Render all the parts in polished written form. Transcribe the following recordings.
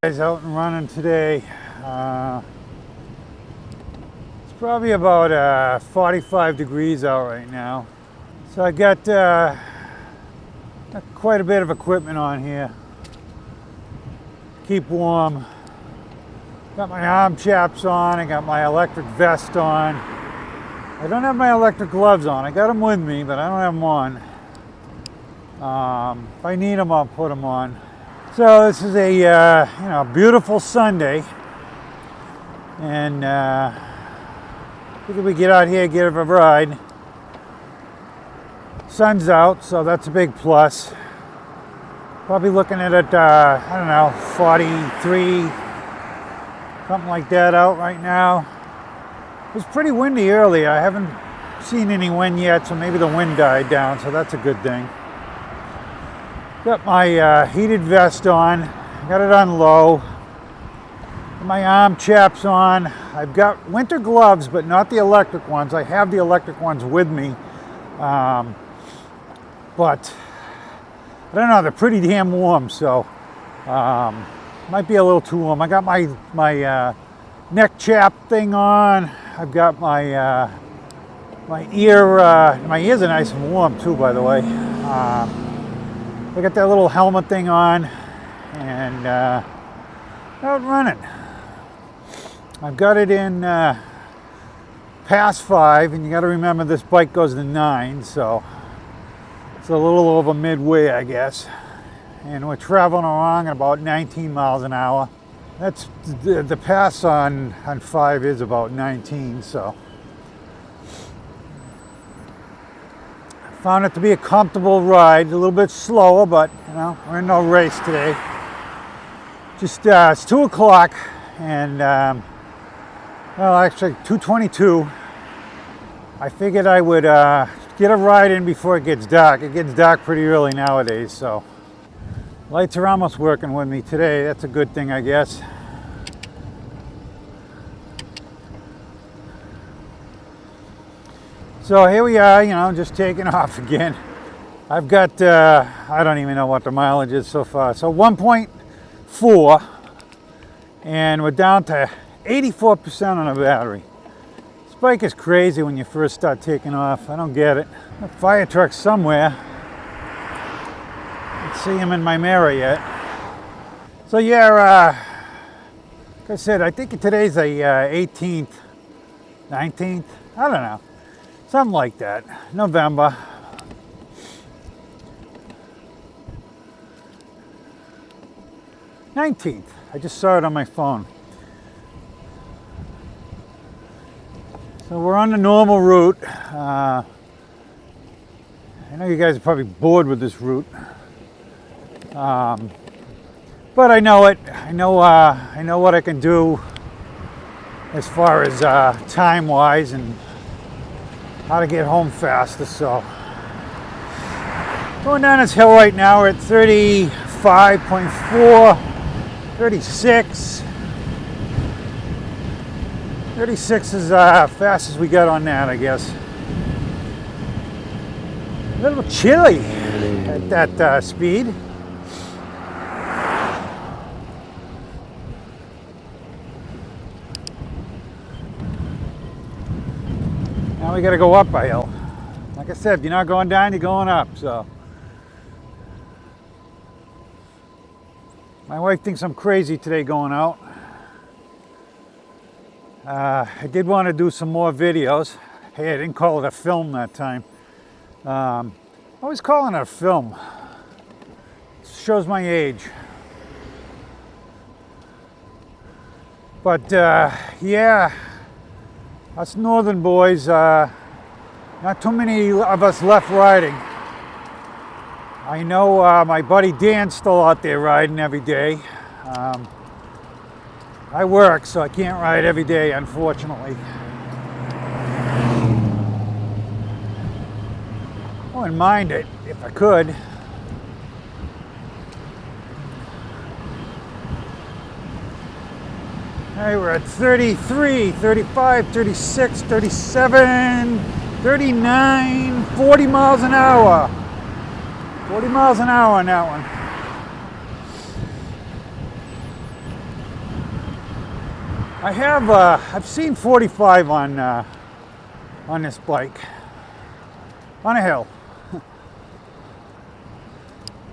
Guys, out and running today. It's probably about 45 degrees out right now. So I got quite a bit of equipment on here. Keep warm. Got my arm chaps on. I got my electric vest on. I don't have my electric gloves on. I got them with me, but I don't have them on. If I need them, I'll put them on. So this is a beautiful Sunday, and figured we get out here, get a ride. Sun's out, so that's a big plus. Probably looking at it, I don't know, 43, something like that out right now. It was pretty windy earlier. I haven't seen any wind yet, so maybe the wind died down, so that's a good thing. Got my heated vest on, got it on low. Got my arm chaps on. I've got winter gloves, but not the electric ones. I have the electric ones with me. But I don't know, they're pretty damn warm, so might be a little too warm. I got my neck chap thing on. I've got my my ears are nice and warm too, by the way. I got that little helmet thing on, and out running. I've got it in past 5, and you got to remember this bike goes to 9, so it's a little over midway, I guess. And we're traveling along at about 19 miles an hour. That's the pass on 5 is about 19, so. Found it to be a comfortable ride, a little bit slower, but you know, we're in no race today. Just it's 2 o'clock, and well, actually 2:22. I figured I would get a ride in before it gets dark. It gets dark pretty early nowadays, so lights are almost working with me today. That's a good thing, I guess. So here we are, you know, just taking off again. I've got, I don't even know what the mileage is so far. So 1.4, and we're down to 84% on the battery. This bike is crazy when you first start taking off. I don't get it. A fire truck somewhere. I don't see him in my mirror yet. So yeah, like I said, I think today's the 18th, 19th, I don't know. Something like that. November. '19th. I just saw it on my phone. So we're on the normal route. I know you guys are probably bored with this route. But I know it. I know what I can do as far as time-wise and how to get home faster. So going down this hill right now, we're at 35.4, 36. 36 is fast as we got on that, I guess. A little chilly at that speed. Now we got to go up a hill. Like I said, if you're not going down, you're going up. So my wife thinks I'm crazy today going out. I did want to do some more videos. Hey, I didn't call it a film that time. I was calling it a film. It shows my age. But yeah. Us northern boys, not too many of us left riding. I know my buddy Dan's still out there riding every day. I work, so I can't ride every day, unfortunately. I wouldn't mind it if I could. Hey, we're at 33, 35, 36, 37, 39, 40 miles an hour. 40 miles an hour on that one. I've seen 45 on this bike, on a hill.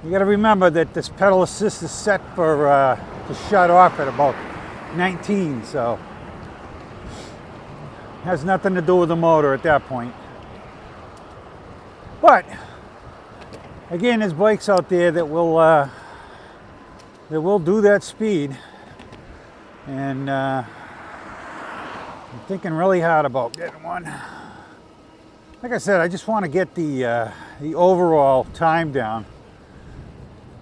You got to remember that this pedal assist is set for to shut off at about 19, so has nothing to do with the motor at that point. But again, there's bikes out there that will do that speed, and I'm thinking really hard about getting one. Like I said, I just want to get the overall time down.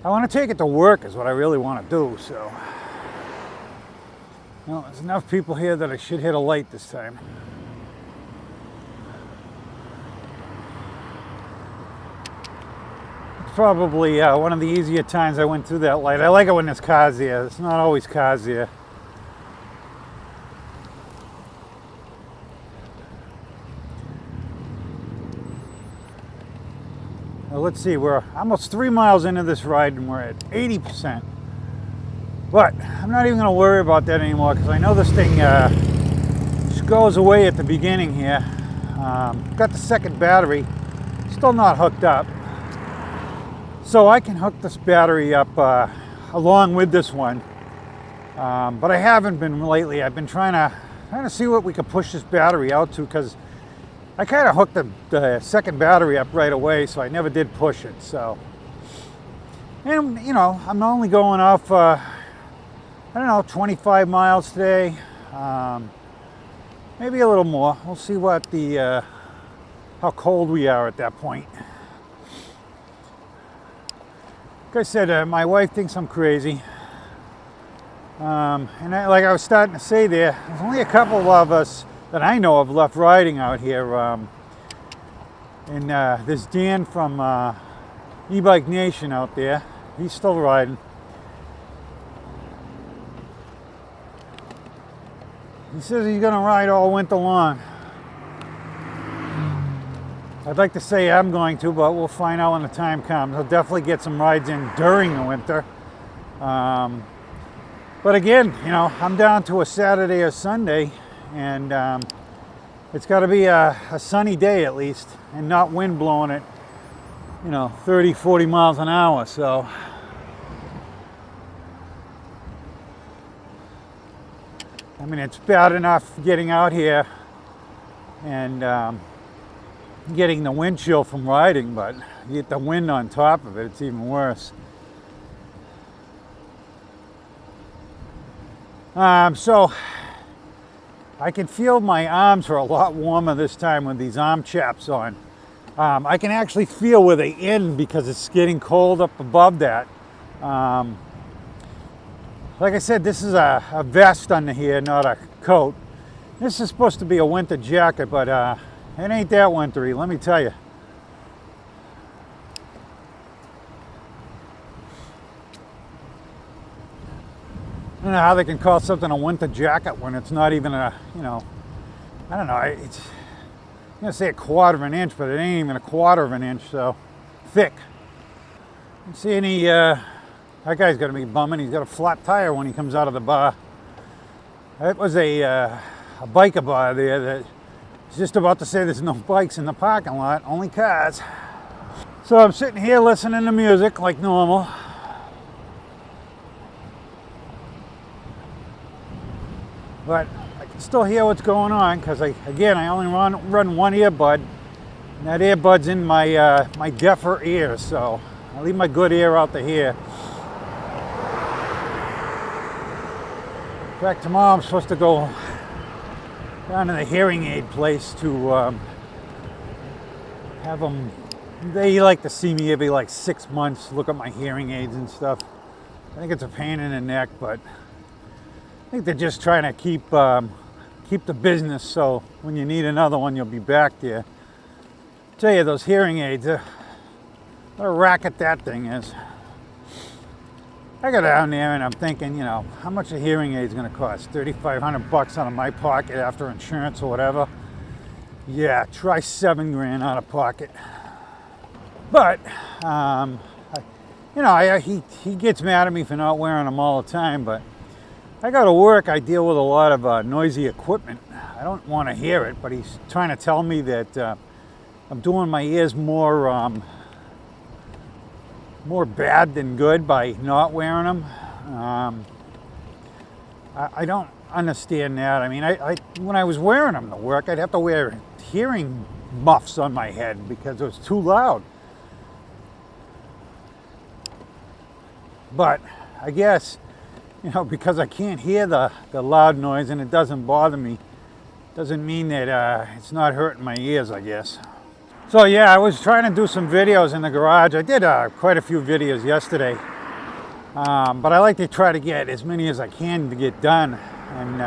I want to take it to work is what I really want to do, so. Well, there's enough people here that I should hit a light this time. It's probably one of the easier times I went through that light. I like it when there's cars here. It's not always cars here. Well, let's see, we're almost 3 miles into this ride and we're at 80%. But I'm not even going to worry about that anymore because I know this thing just goes away at the beginning here. Got the second battery, still not hooked up. So I can hook this battery up along with this one. But I haven't been lately. I've been trying to see what we can push this battery out to, because I kind of hooked the second battery up right away, so I never did push it. So, and you know, I'm only going off, I don't know, 25 miles today, maybe a little more. We'll see what how cold we are at that point. Like I said, my wife thinks I'm crazy, and like I was starting to say there's only a couple of us that I know of left riding out here, and there's Dan from Eahbike Nation out there. He's still riding. He says he's gonna ride all winter long. I'd like to say I'm going to, but we'll find out when the time comes. I'll definitely get some rides in during the winter. But again, you know, I'm down to a Saturday or Sunday, and it's got to be a sunny day at least, and not wind blowing it, you know, 30, 40 miles an hour. So I mean, it's bad enough getting out here and getting the wind chill from riding, but you get the wind on top of it, it's even worse. So I can feel my arms are a lot warmer this time with these arm chaps on. I can actually feel where they end because it's getting cold up above that. Like I said, this is a vest under here, not a coat. This is supposed to be a winter jacket, but it ain't that wintry, let me tell you. I don't know how they can call something a winter jacket when it's not even a, you know, I don't know, it's, I'm gonna say a quarter of an inch, but it ain't even a quarter of an inch, so thick. You see any, that guy's gonna be bumming. He's got a flat tire when he comes out of the bar. That was a biker bar there that was just about to say there's no bikes in the parking lot, only cars. So I'm sitting here listening to music like normal. But I can still hear what's going on because I only run one earbud, and that earbud's in my my deafer ear, so I leave my good ear out to here. In fact, tomorrow I'm supposed to go down to the hearing aid place to have them. They like to see me every like 6 months, look at my hearing aids and stuff. I think it's a pain in the neck, but I think they're just trying to keep the business, so when you need another one, you'll be back there. I tell you, those hearing aids, what a racket that thing is. I go down there and I'm thinking, you know, how much a hearing aid is going to cost? $3,500 out of my pocket after insurance or whatever. Yeah, try $7 grand out of pocket. But you know, he gets mad at me for not wearing them all the time, but I go to work, I deal with a lot of noisy equipment. I don't want to hear it, but he's trying to tell me that I'm doing my ears more more bad than good by not wearing them. I don't understand that. I mean, when I was wearing them to work, I'd have to wear hearing muffs on my head because it was too loud. But I guess, you know, because I can't hear the loud noise and it doesn't bother me, doesn't mean that it's not hurting my ears, I guess. So yeah, I was trying to do some videos in the garage. I did quite a few videos yesterday, but I like to try to get as many as I can to get done. And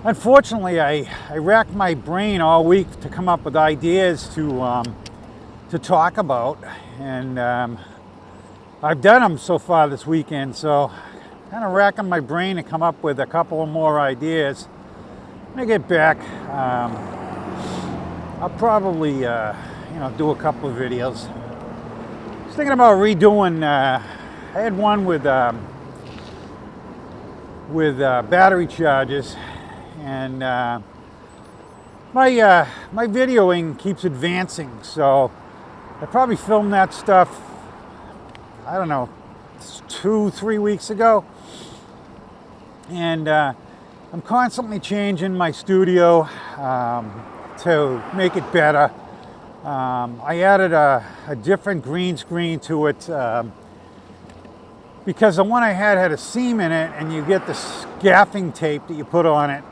unfortunately, I racked my brain all week to come up with ideas to talk about, and I've done them so far this weekend. So kind of racking my brain to come up with a couple more ideas. When I get back, I'll probably you know, do a couple of videos. I was thinking about redoing. I had one with battery charges, and my videoing keeps advancing, so I probably filmed that stuff, I don't know, 2-3 weeks ago, and I'm constantly changing my studio to make it better. I added a different green screen to it because the one I had a seam in it, and you get this gaffing tape that you put on it,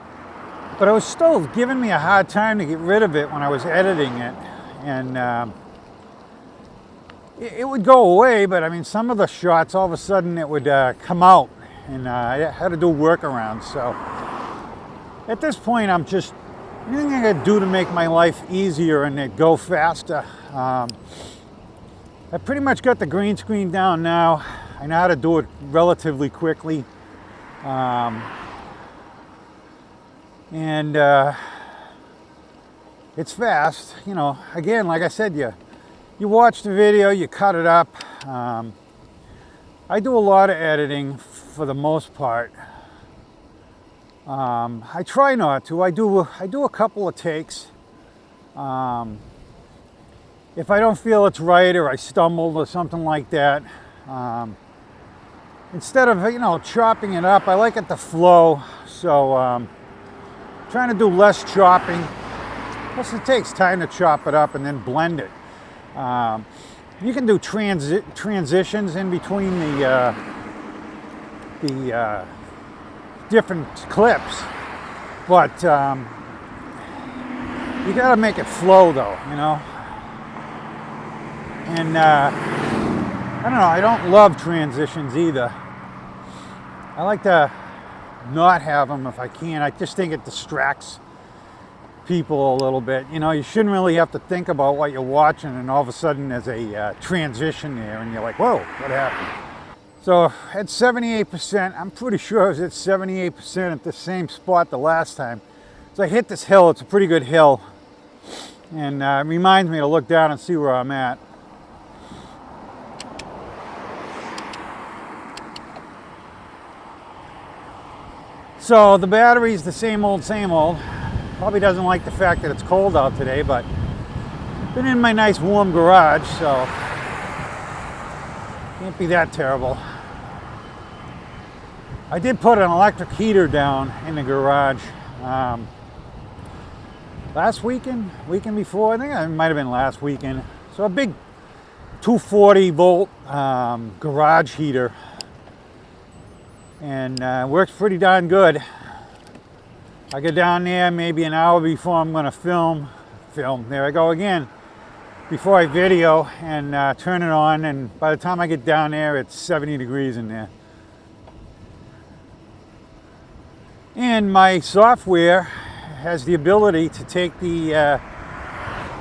but it was still giving me a hard time to get rid of it when I was editing it, and it would go away, but I mean, some of the shots, all of a sudden it would come out, and I had to do workarounds. So at this point, I'm just, anything I can do to make my life easier and it go faster. I pretty much got the green screen down now. I know how to do it relatively quickly. And it's fast, you know. Again, like I said, you watch the video, you cut it up. I do a lot of editing for the most part. I try not to. I do a couple of takes. If I don't feel it's right, or I stumbled or something like that, instead of, you know, chopping it up, I like it to flow. So trying to do less chopping. Plus it takes time to chop it up and then blend it. You can do transitions in between the different clips, but you got to make it flow, though, you know. And I don't know, I don't love transitions either. I like to not have them if I can. I just think it distracts people a little bit. You know, you shouldn't really have to think about what you're watching, and all of a sudden there's a transition there, and you're like, whoa, what happened? So at 78%, I'm pretty sure I was at 78% at the same spot the last time. So I hit this hill. It's a pretty good hill, and it reminds me to look down and see where I'm at. So the battery's the same old, same old. Probably doesn't like the fact that it's cold out today, but been in my nice warm garage, so can't be that terrible. I did put an electric heater down in the garage last weekend before. I think it might have been last weekend. So a big 240 volt garage heater, and works pretty darn good. I get down there maybe an hour before I'm going to film. There I go again. Before I video, and turn it on, and by the time I get down there, it's 70 degrees in there. And my software has the ability to take the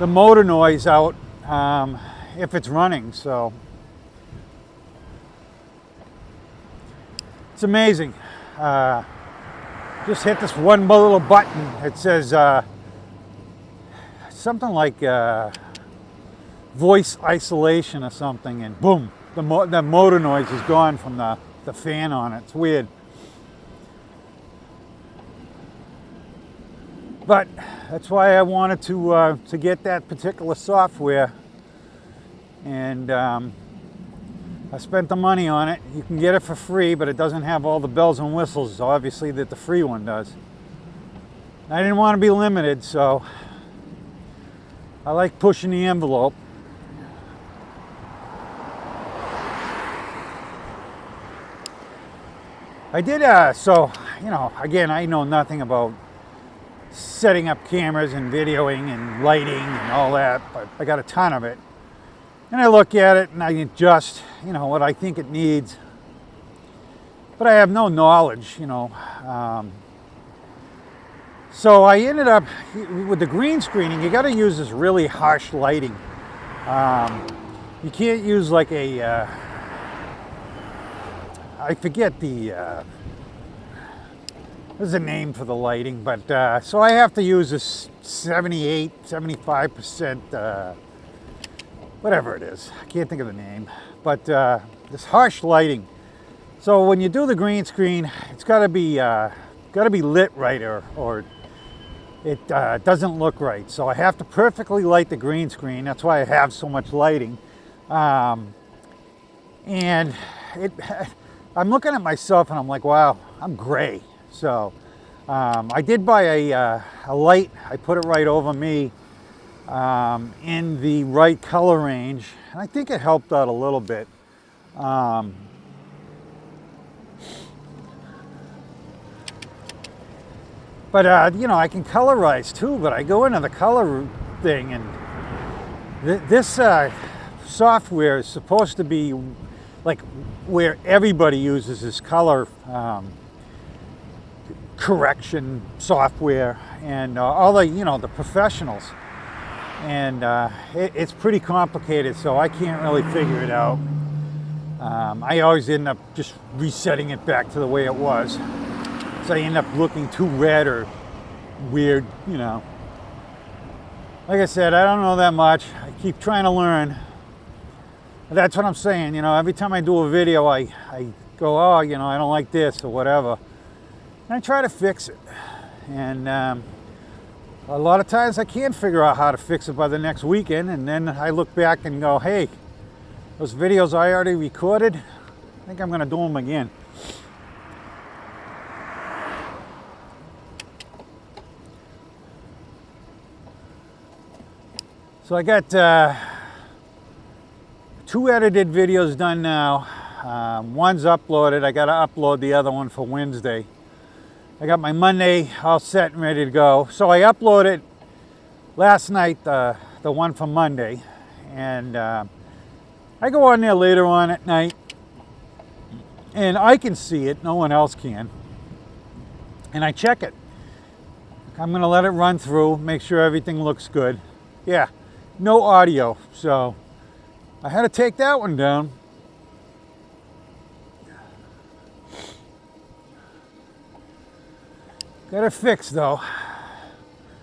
motor noise out if it's running. So it's amazing. Just hit this one little button. It says something like voice isolation or something, and boom, the motor noise is gone from the fan on it. It's weird. But that's why I wanted to get that particular software, and I spent the money on it. You can get it for free, but it doesn't have all the bells and whistles, obviously, that the free one does. I didn't want to be limited, so I like pushing the envelope. I did, so, you know, again, I know nothing about setting up cameras and videoing and lighting and all that, but I got a ton of it. And I look at it and I adjust, you know, what I think it needs. But I have no knowledge, you know. So I ended up, with the green screening, you got to use this really harsh lighting. You can't use like a, I forget the, there's a name for the lighting, but so I have to use this 75%, whatever it is. I can't think of the name, but this harsh lighting. So when you do the green screen, it's got to be lit right, or it doesn't look right. So I have to perfectly light the green screen. That's why I have so much lighting, and I'm looking at myself and I'm like, wow, I'm gray. So I did buy a light. I put it right over me in the right color range, and I think it helped out a little bit. But you know, I can colorize too, but I go into the color thing, and this software is supposed to be like where everybody uses this color correction software, and all the, you know, the professionals, and it's pretty complicated, so I can't really figure it out. I always end up just resetting it back to the way it was, so I end up looking too red or weird, you know. Like I said, I don't know that much. I keep trying to learn. That's what I'm saying, you know, every time I do a video, I go, oh, you know, I don't like this or whatever. And I try to fix it. And a lot of times I can't figure out how to fix it by the next weekend. And then I look back and go, hey, those videos I already recorded, I think I'm going to do them again. So I got 2 edited videos done now. One's uploaded. I got to upload the other one for Wednesday. I got my Monday all set and ready to go. So I uploaded last night the one for Monday, and I go on there later on at night, and I can see it. No one else can. And I check it. I'm going to let it run through, make sure everything looks good. Yeah, no audio, so I had to take that one down. Got it fixed though.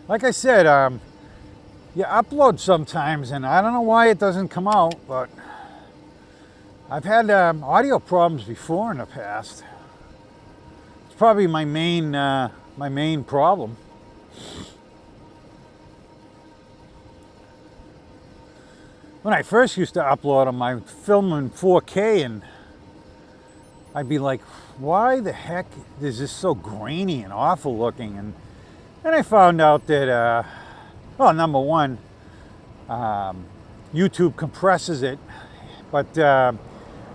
Like I said, you upload sometimes and I don't know why it doesn't come out, but I've had audio problems before in the past. It's probably my main problem. When I first used to upload them, I filmed in 4K, and I'd be like, why the heck is this so grainy and awful looking? And then I found out that, well, number one, YouTube compresses it, but I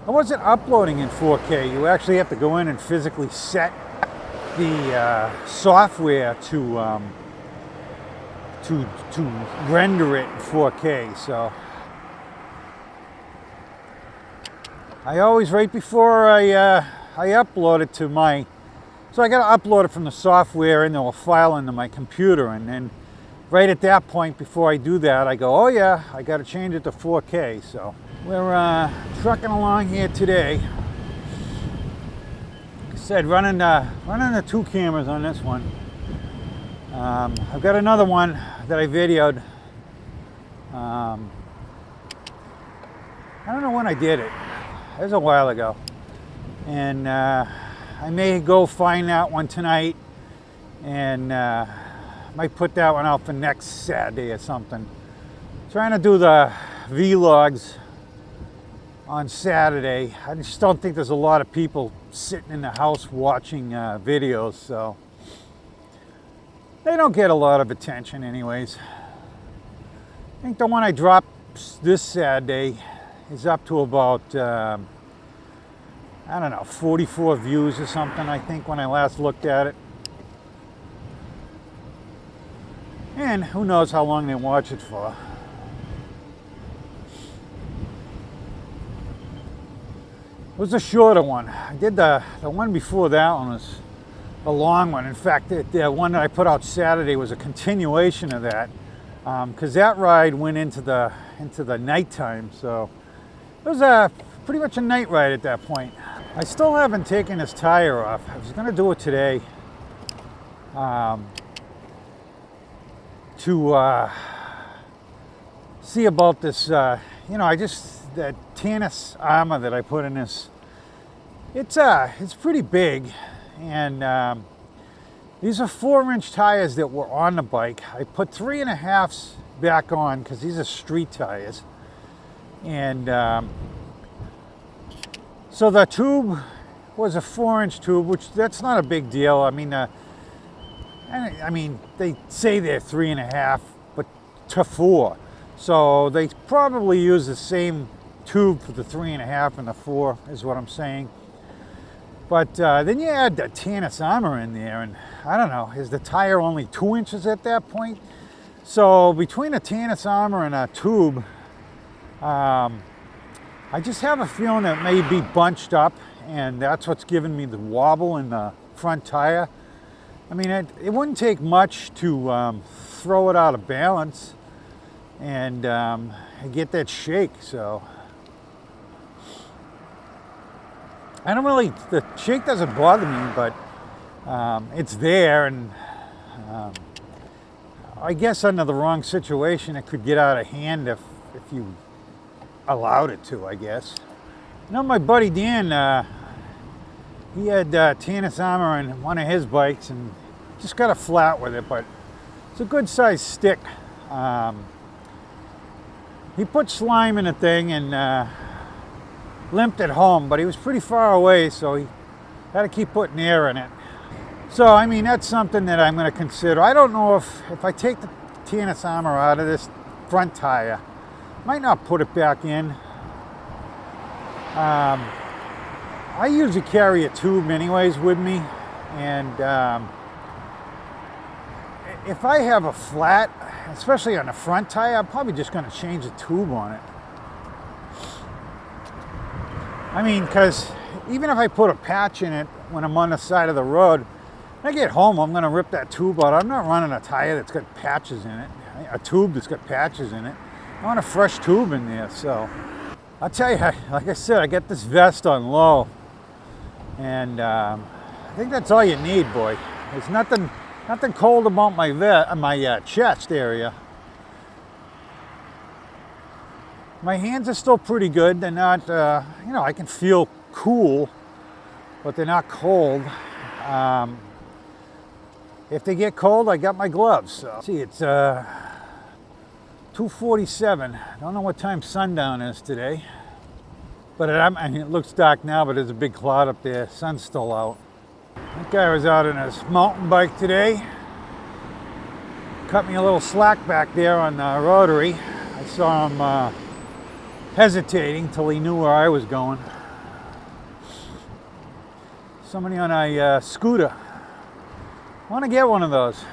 wasn't uploading in 4K. You actually have to go in and physically set the software to render it in 4K. So I always, right before I upload it to my, so I got to upload it from the software into a file into my computer, and then right at that point before I do that, I go, oh yeah, I got to change it to 4K. So we're trucking along here today. Like I said, running the 2 cameras on this one. I've got another one that I videoed. I don't know when I did it. It was a while ago, and I may go find that one tonight and might put that one out for next Saturday or something. Trying to do the vlogs on Saturday. I just don't think there's a lot of people sitting in the house watching videos, so they don't get a lot of attention anyways. I think the one I dropped this Saturday is up to about, I don't know, 44 views or something, I think, when I last looked at it. And who knows how long they watch it for. It was a shorter one. I did the one before that one was a long one. In fact, the one that I put out Saturday was a continuation of that, because that ride went into the nighttime, so it was pretty much a night ride at that point. I still haven't taken this tire off. I was going to do it today to see about this. You know, that Tannis armor that I put in this. It's pretty big, and these are 4-inch tires that were on the bike. I put 3.5s back on because these are street tires, and so the tube was a 4-inch tube, which that's not a big deal. I mean, they say they're 3.5, but to 4, so they probably use the same tube for the 3.5 and the 4, is what I'm saying. But then you add the Tannis armor in there, and I don't know, is the tire only 2 inches at that point? So between a Tannis armor and a tube, I just have a feeling it may be bunched up, and that's what's giving me the wobble in the front tire. I mean, it wouldn't take much to throw it out of balance and get that shake, so. I don't really, the shake doesn't bother me, but it's there, and I guess under the wrong situation it could get out of hand if you allowed it to, I guess. You know, my buddy Dan, he had Tannis armor on one of his bikes and just got a flat with it, but it's a good sized stick. He put slime in the thing and limped it home, but he was pretty far away, so he had to keep putting air in it. So, I mean, that's something that I'm going to consider. I don't know if I take the Tannis armor out of this front tire, might not put it back in. I usually carry a tube anyways with me, and if I have a flat, especially on the front tire, I'm probably just going to change the tube on it. I mean, because even if I put a patch in it when I'm on the side of the road, when I get home, I'm going to rip that tube out. I'm not running a tire that's got patches in it, a tube that's got patches in it. I want a fresh tube in there. So I'll tell you, like I said, I got this vest on low, and I think that's all you need, boy. There's nothing cold about my chest area. My hands are still pretty good. They're not, you know, I can feel cool, but they're not cold. If they get cold, I got my gloves. So. See, it's 2:47. Don't know what time sundown is today, but I mean, it looks dark now, but there's a big cloud up there. Sun's still out. That guy was out on his mountain bike today. Cut me a little slack back there on the rotary. I saw him hesitating till he knew where I was going. Somebody on a scooter. I want to get one of those.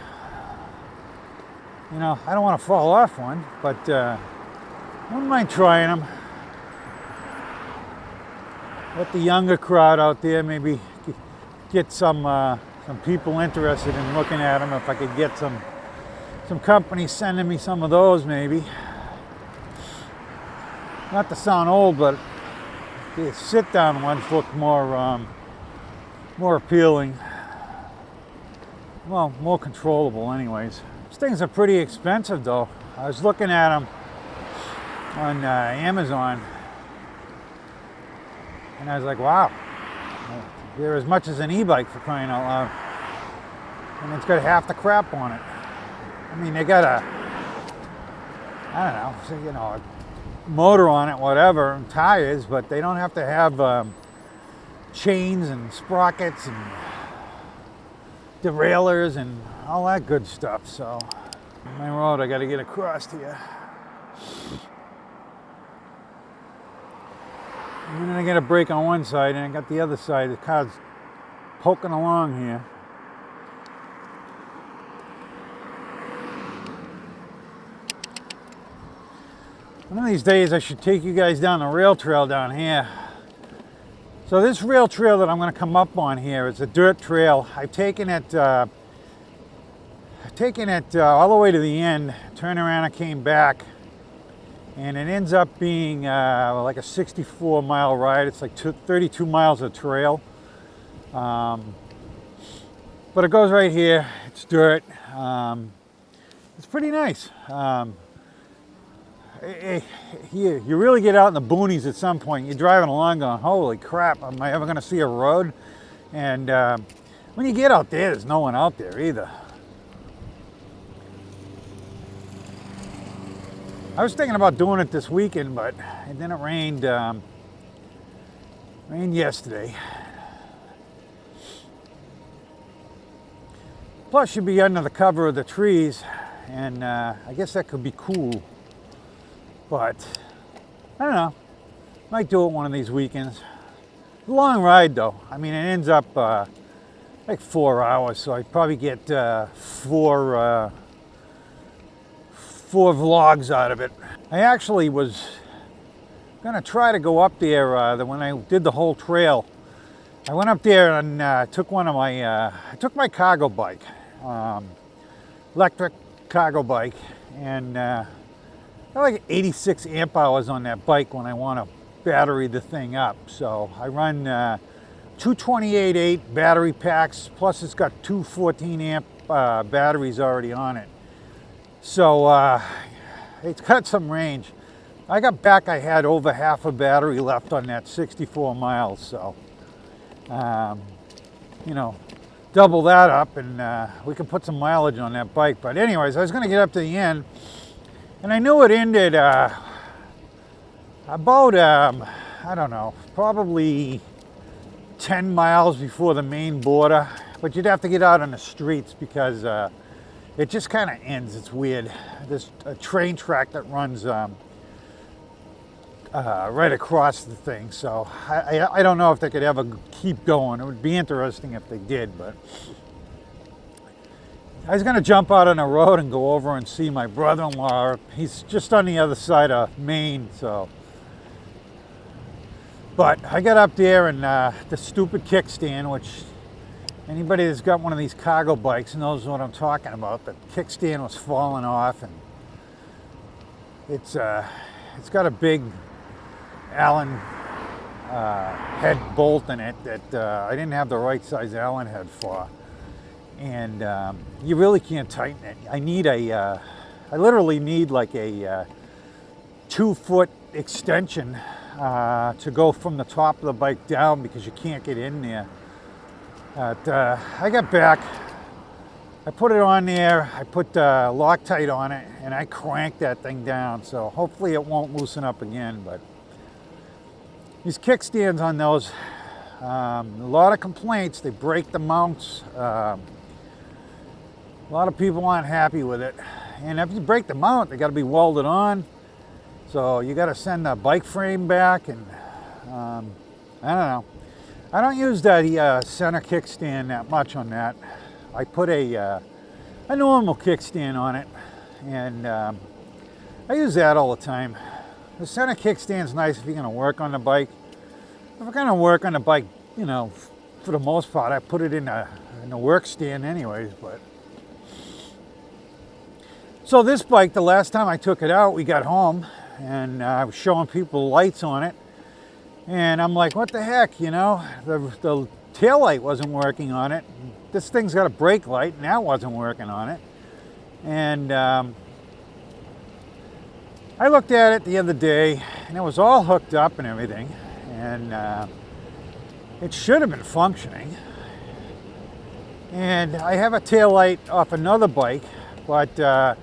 You know, I don't want to fall off one, but I wouldn't mind trying them. Let the younger crowd out there maybe get some people interested in looking at them. If I could get some company sending me some of those, maybe. Not to sound old, but the sit-down ones look more appealing. Well, more controllable anyways. These things are pretty expensive though. I was looking at them on Amazon, and I was like, wow, they're as much as an e-bike, for crying out loud. And it's got half the crap on it. I mean, they got a, I don't know, so, you know, a motor on it, whatever, and tires, but they don't have to have chains and sprockets and derailleurs and all that good stuff. So, my road, I got to get across here. And then I got a brake on one side, and I got the other side. The car's poking along here. One of these days I should take you guys down the rail trail down here. So this rail trail that I'm going to come up on here is a dirt trail. I've taken it all the way to the end, turned around and came back, and it ends up being like a 64-mile ride. It's like 32 miles of trail. But it goes right here. It's dirt. It's pretty nice. You really get out in the boonies at some point. You're driving along going, holy crap, am I ever going to see a road? And when you get out there, there's no one out there either. I was thinking about doing it this weekend, but then it rained yesterday. Plus, you'd be under the cover of the trees, and I guess that could be cool. But, I don't know, might do it one of these weekends. A long ride though. I mean, it ends up like 4 hours, so I'd probably get four vlogs out of it. I actually was gonna try to go up there when I did the whole trail. I went up there and took I took my cargo bike, Lectric cargo bike, and I got like 86 amp hours on that bike when I want to battery the thing up. So I run 228/8 battery packs, plus it's got two 14 amp batteries already on it. So it's got some range. I got back, I had over half a battery left on that 64 miles. So, you know, double that up and we can put some mileage on that bike. But anyways, I was going to get up to the end. And I knew it ended about, I don't know, probably 10 miles before the main border. But you'd have to get out on the streets because it just kind of ends. It's weird. There's a train track that runs right across the thing. So I don't know if they could ever keep going. It would be interesting if they did, but I was going to jump out on the road and go over and see my brother-in-law. He's just on the other side of Maine, so. But I got up there and the stupid kickstand, which anybody that's got one of these cargo bikes knows what I'm talking about. The kickstand was falling off, and it's got a big Allen head bolt in it that I didn't have the right size Allen head for. And you really can't tighten it. I literally need like a 2-foot extension to go from the top of the bike down because you can't get in there. But I got back, I put it on there, I put Loctite on it, and I cranked that thing down. So hopefully it won't loosen up again. But these kickstands on those, a lot of complaints. They break the mounts. A lot of people aren't happy with it. And if you break the mount, they got to be welded on. So you got to send the bike frame back, and I don't know. I don't use that center kickstand that much on that. I put a normal kickstand on it, and I use that all the time. The center kickstand's nice if you're going to work on the bike. If I'm going to work on the bike, you know, for the most part, I put it in the work stand anyways, but. So this bike, the last time I took it out, we got home, and I was showing people lights on it, and I'm like, what the heck, you know, the tail light wasn't working on it. This thing's got a brake light, and that wasn't working on it. And I looked at it the other day, and it was all hooked up and everything, and it should have been functioning. And I have a tail light off another bike But the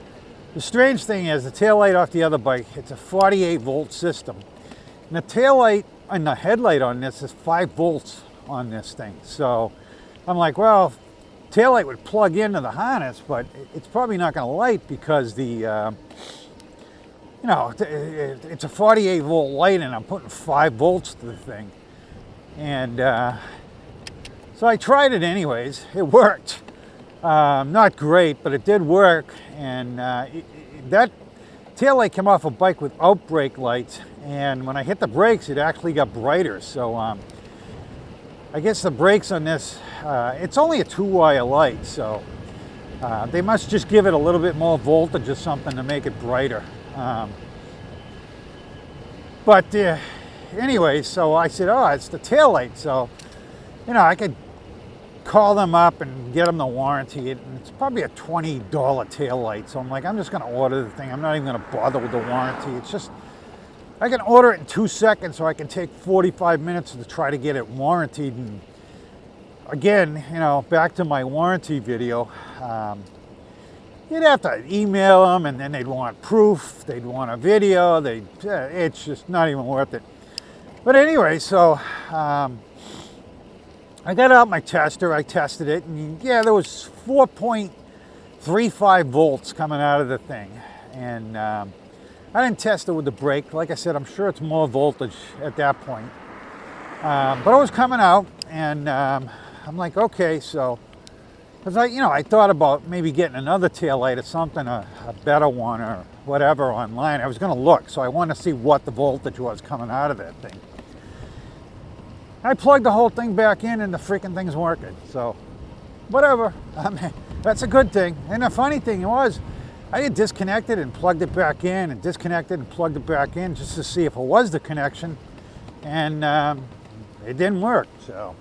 strange thing is the taillight off the other bike, it's a 48 volt system. And the taillight and the headlight on this is 5 volts on this thing. So I'm like, well, taillight would plug into the harness, but it's probably not going to light because the, you know, it's a 48 volt light and I'm putting 5 volts to the thing. And so I tried it anyways. It worked. Not great, but it did work. And that taillight came off a bike without brake lights. And when I hit the brakes, it actually got brighter. So I guess the brakes on this, it's only a 2-wire light. So they must just give it a little bit more voltage or something to make it brighter. But anyways, so I said, oh, it's the taillight. So, you know, I could call them up and get them the warranty. It's probably a $20 taillight. So I'm like, I'm just going to order the thing. I'm not even going to bother with the warranty. It's just, I can order it in 2 seconds so I can take 45 minutes to try to get it warranted. And again, you know, back to my warranty video, you'd have to email them and then they'd want proof. They'd want a video. It's just not even worth it. But anyway, so I got out my tester, I tested it, and yeah, there was 4.35 volts coming out of the thing. And I didn't test it with the brake. Like I said, I'm sure it's more voltage at that point. But it was coming out, and I'm like, okay, so, because I thought about maybe getting another taillight or something, a better one or whatever online. I was going to look, so I wanted to see what the voltage was coming out of that thing. I plugged the whole thing back in and the freaking thing's working. So, whatever. I mean, that's a good thing. And the funny thing was, I had disconnected and plugged it back in and disconnected and plugged it back in just to see if it was the connection. And it didn't work. So,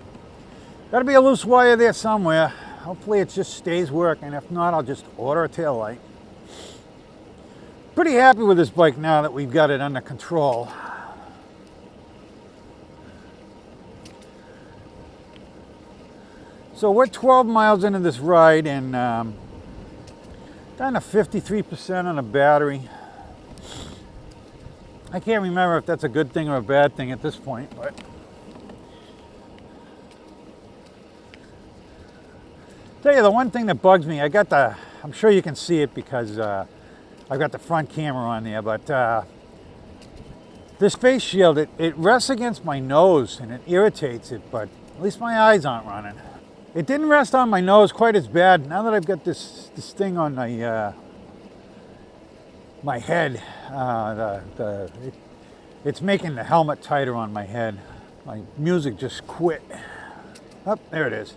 got to be a loose wire there somewhere. Hopefully it just stays working. If not, I'll just order a taillight. Pretty happy with this bike now that we've got it under control. So we're 12 miles into this ride and down to 53% on the battery. I can't remember if that's a good thing or a bad thing at this point, but tell you the one thing that bugs me, I'm sure you can see it because I've got the front camera on there, but this face shield, it rests against my nose and it irritates it, but at least my eyes aren't running. It didn't rest on my nose quite as bad. Now that I've got this thing on my head, it's making the helmet tighter on my head. My music just quit. Oh, there it is.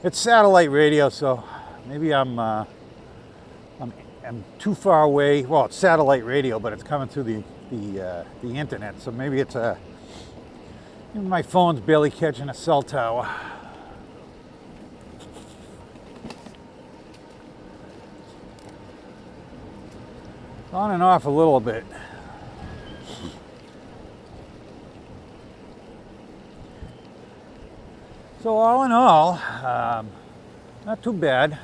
It's satellite radio, so maybe I'm too far away. Well, it's satellite radio, but it's coming through the internet. So maybe it's maybe my phone's barely catching a cell tower. On and off a little bit. So all in all, not too bad,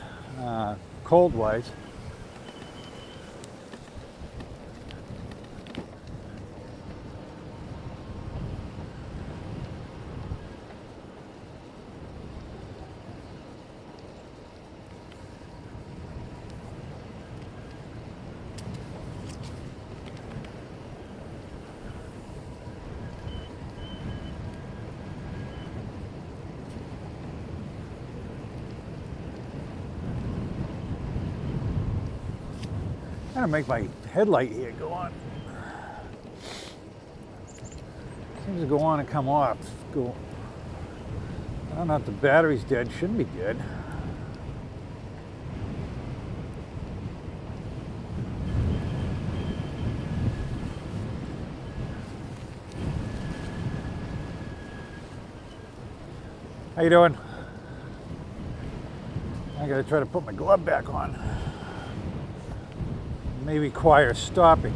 cold-wise. I'm gonna make my headlight here go on. Seems to go on and come off. Go. I don't know if the battery's dead. Shouldn't be dead. How you doing? I gotta try to put my glove back on. May require stopping.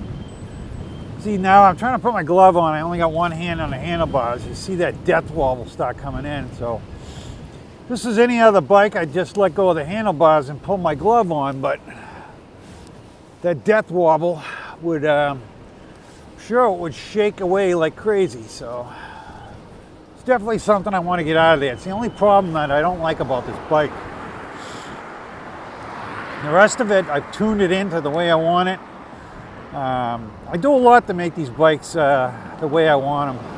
See, now I'm trying to put my glove on. I only got one hand on the handlebars. You see that death wall will start coming in. So if this is any other bike, I'd just let go of the handlebars and pull my glove on, but that death wobble would, sure, it would shake away like crazy. So it's definitely something I want to get out of there. It's the only problem that I don't like about this bike. The rest of it, I've tuned it into the way I want it. I do a lot to make these bikes the way I want them.